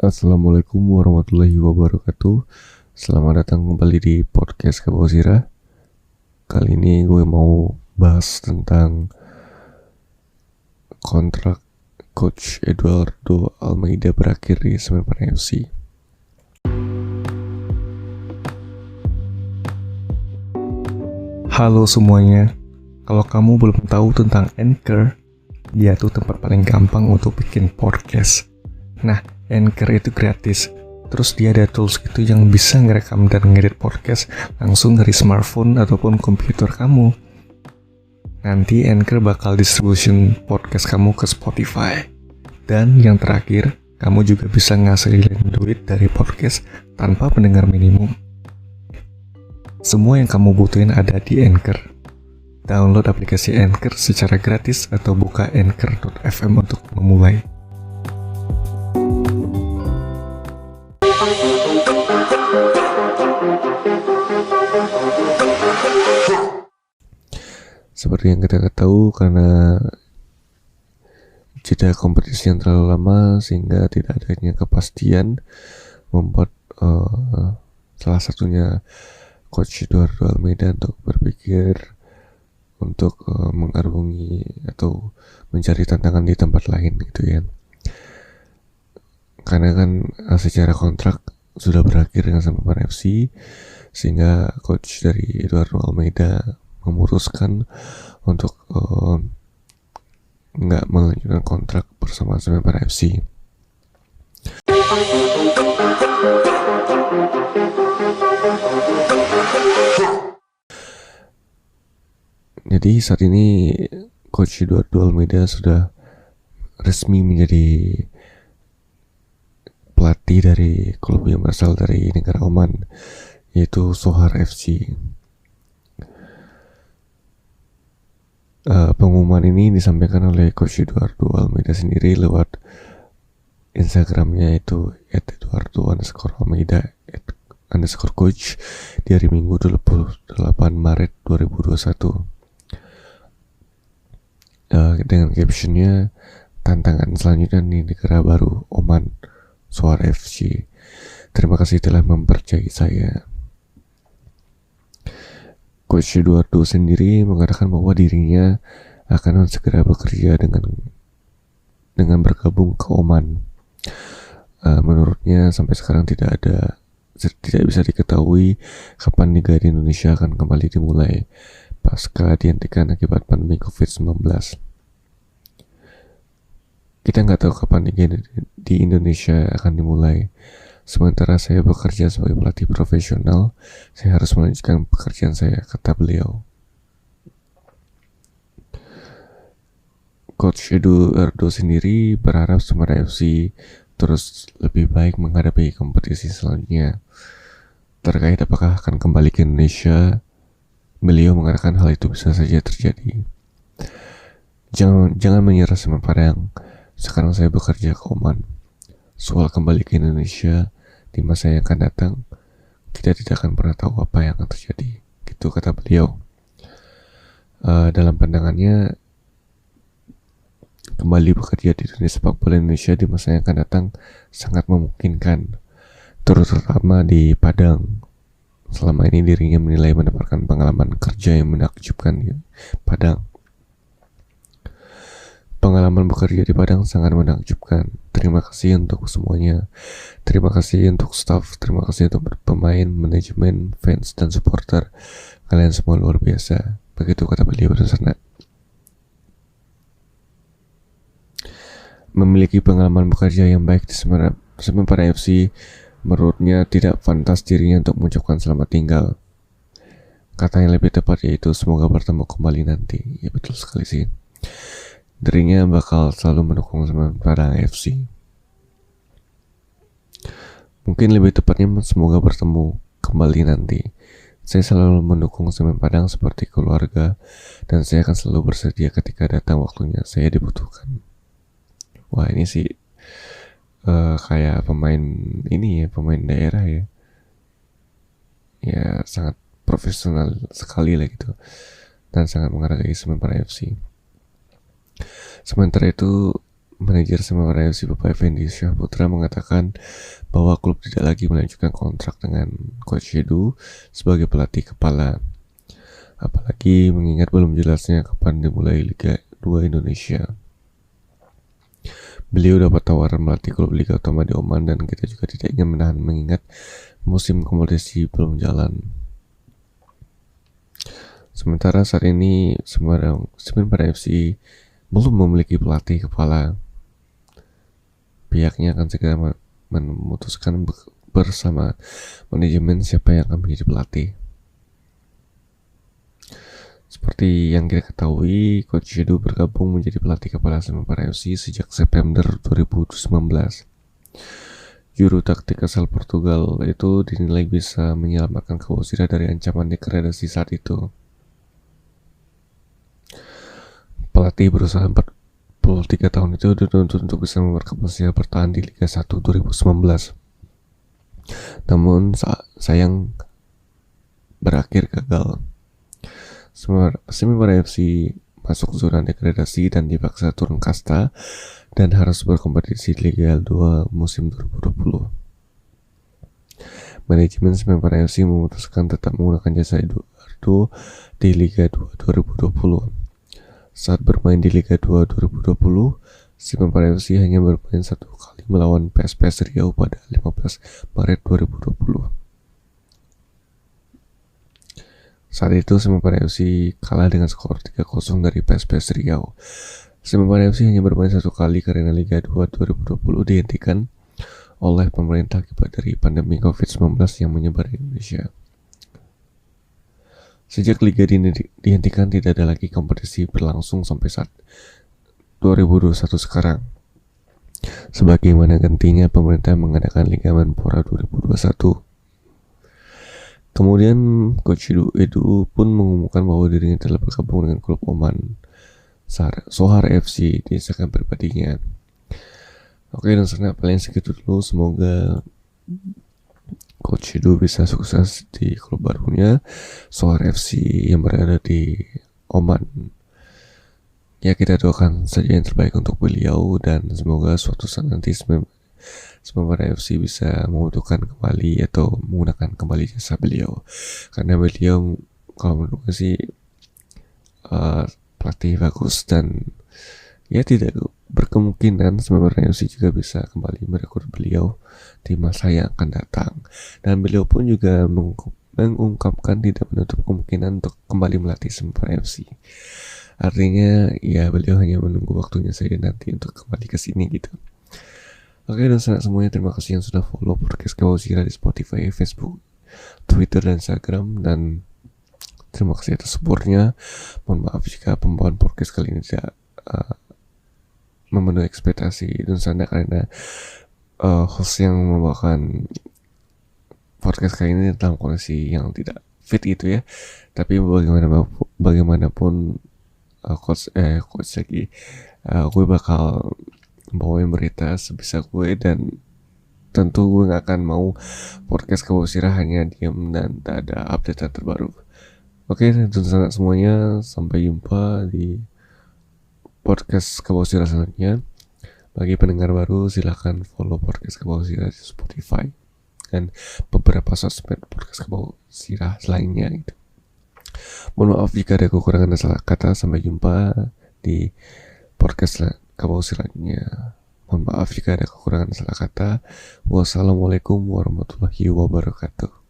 Assalamualaikum warahmatullahi wabarakatuh. Selamat datang kembali di podcast Kabosira. Kali ini gue mau bahas tentang kontrak Coach Eduardo Almeida berakhir di Semen FC. Halo semuanya, kalau kamu belum tahu tentang Anchor, dia tuh tempat paling gampang untuk bikin podcast. Nah, Anchor itu gratis. Terus dia ada tools gitu yang bisa ngerekam dan ngedit podcast langsung dari smartphone ataupun komputer kamu. Nanti Anchor bakal distribution podcast kamu ke Spotify. Dan yang terakhir, kamu juga bisa ngasilin duit dari podcast tanpa pendengar minimum. Semua yang kamu butuhin ada di Anchor. Download aplikasi Anchor secara gratis atau buka anchor.fm untuk memulai. Seperti yang kita ketahui, karena jeda kompetisi yang terlalu lama sehingga tidak adanya kepastian, membuat salah satunya Coach Eduardo Almeida untuk berpikir untuk mengarungi atau mencari tantangan di tempat lain gitu ya. Karena kan secara kontrak sudah berakhir dengan Semen FC, sehingga coach dari Eduardo Almeida memutuskan untuk nggak melanjutkan kontrak bersama Semen FC. Jadi saat ini Coach Eduardo Almeida sudah resmi menjadi pelatih dari klub yang berasal dari negara Oman, yaitu Sohar FC. Pengumuman ini disampaikan oleh Coach Eduardo Almeida sendiri lewat Instagramnya, itu @eduardo_almeida _coach di hari Minggu 28 Maret 2021 dengan captionnya, tantangan selanjutnya di negara baru Oman, Sohar FC. Terima kasih telah mempercayai saya. Coach Eduardo sendiri mengatakan bahwa dirinya akan segera bekerja dengan bergabung ke Oman. Menurutnya sampai sekarang tidak bisa diketahui kapan Liga di Indonesia akan kembali dimulai pasca dihentikan akibat pandemi COVID-19. Kita nggak tahu kapan Liga di Indonesia akan dimulai. Sementara saya bekerja sebagai pelatih profesional, saya harus melanjutkan pekerjaan saya, kata beliau. Coach Eduardo sendiri berharap Semen FC terus lebih baik menghadapi kompetisi selanjutnya. Terkait apakah akan kembali ke Indonesia, beliau mengatakan hal itu bisa saja terjadi. Jangan menyerah Semen Padang. Sekarang saya bekerja ke Oman. Soal kembali ke Indonesia di masa yang akan datang, kita tidak akan pernah tahu apa yang akan terjadi. Gitu kata beliau. Dalam pandangannya, kembali bekerja di dunia sepak bola Indonesia di masa yang akan datang sangat memungkinkan, terutama di Padang. Selama ini dirinya menilai mendapatkan pengalaman kerja yang menakjubkan di Padang. Pengalaman bekerja di Padang sangat menakjubkan. Terima kasih untuk semuanya. Terima kasih untuk staff, terima kasih untuk pemain, manajemen, fans, dan supporter. Kalian semua luar biasa. Begitu kata beliau bersana. Memiliki pengalaman bekerja yang baik di Semen FC, menurutnya tidak pantas dirinya untuk mengucapkan selamat tinggal. Kata yang lebih tepat yaitu semoga bertemu kembali nanti. Ya betul sekali sih. Dirinya bakal selalu mendukung Semen Padang FC. Mungkin lebih tepatnya semoga bertemu kembali nanti. Saya selalu mendukung Semen Padang seperti keluarga, dan saya akan selalu bersedia ketika datang waktunya saya dibutuhkan. Wah, ini sih kayak pemain daerah ya. Ya sangat profesional sekali lah gitu, dan sangat menghargai Semen Padang FC. Sementara itu, Manajer Semarang FC Bapak Effendi Syahputra mengatakan bahwa klub tidak lagi melanjutkan kontrak dengan Coach Edu sebagai pelatih kepala. Apalagi mengingat belum jelasnya kapan dimulai Liga 2 Indonesia. Beliau dapat tawaran melatih klub Liga Utama di Oman dan kita juga tidak ingin menahan mengingat musim kompetisi belum jalan. Sementara saat ini Semen FC belum memiliki pelatih kepala. Pihaknya akan segera memutuskan bersama manajemen siapa yang akan menjadi pelatih. Seperti yang kita ketahui, Coach Edu bergabung menjadi pelatih kepala Semen FC sejak September 2019. Juru taktik asal Portugal itu dinilai bisa menyelamatkan Kabusira dari ancaman degradasi saat itu. Pelatih berusaha 43 tahun itu dituntut untuk bisa membuat Kabusira bertahan di Liga 1 2019. Namun sayang berakhir gagal. Semen FC masuk zona degradasi dan dipaksa turun kasta dan harus berkompetisi di Liga 2 musim 2020. Manajemen Semen FC memutuskan tetap menggunakan jasa Eduardo di Liga 2 2020. Saat bermain di Liga 2 2020, Semen FC hanya bermain satu kali melawan PSPS Riau pada 15 Maret 2020. Saat itu Semen FC kalah dengan skor 3-0 dari PSPS Riau. Semen FC hanya bermain satu kali karena Liga 2 2020 dihentikan oleh pemerintah akibat dari pandemi COVID-19 yang menyebar di Indonesia. Sejak Liga dihentikan, tidak ada lagi kompetisi berlangsung sampai saat 2021 sekarang. Sebagaimana gantinya pemerintah mengadakan Liga Menpora 2021. Kemudian Coach Edu pun mengumumkan bahwa dirinya telah bergabung dengan klub Oman Sohar FC di Instagram pribadinya. Oke, dan sekarang paling segitu dulu. Semoga Coach Edu bisa sukses di klub barunya Sohar FC yang berada di Oman. Ya, kita doakan saja yang terbaik untuk beliau dan semoga suatu saat nanti Semen FC bisa membutuhkan kembali atau menggunakan kembali jasa beliau, karena beliau kalau menurut gue sih pelatih bagus dan ya tidak berkemungkinan Semen FC juga bisa kembali merekrut beliau di masa yang akan datang. Dan beliau pun juga mengungkapkan tidak menutup kemungkinan untuk kembali melatih Semen FC. Artinya ya beliau hanya menunggu waktunya saja nanti untuk kembali ke sini gitu. Oke, dan semuanya terima kasih yang sudah follow podcast Kabusira di Spotify, Facebook, Twitter, dan Instagram. Dan terima kasih atas supportnya. Mohon maaf jika pembawaan podcast kali ini tidak memenuhi ekspektasi dan sana karena host yang membawakan podcast kali ini dalam kondisi yang tidak fit gitu ya. Tapi bagaimanapun coach lagi gue bakal bawain berita sebisa gue dan tentu gue gak akan mau podcast Kabusira hanya diam dan tak ada update terbaru. Oke, tentu saja semuanya, sampai jumpa di podcast Kabusira selanjutnya. Bagi pendengar baru silahkan follow podcast Kabusira di Spotify dan beberapa sosmed podcast Kabusira lainnya gitu. Mohon maaf jika ada kekurangan dan salah kata. Sampai jumpa di podcast Kabusira selanjutnya. Mohon maaf jika ada kekurangan dan salah kata. Wassalamualaikum warahmatullahi wabarakatuh.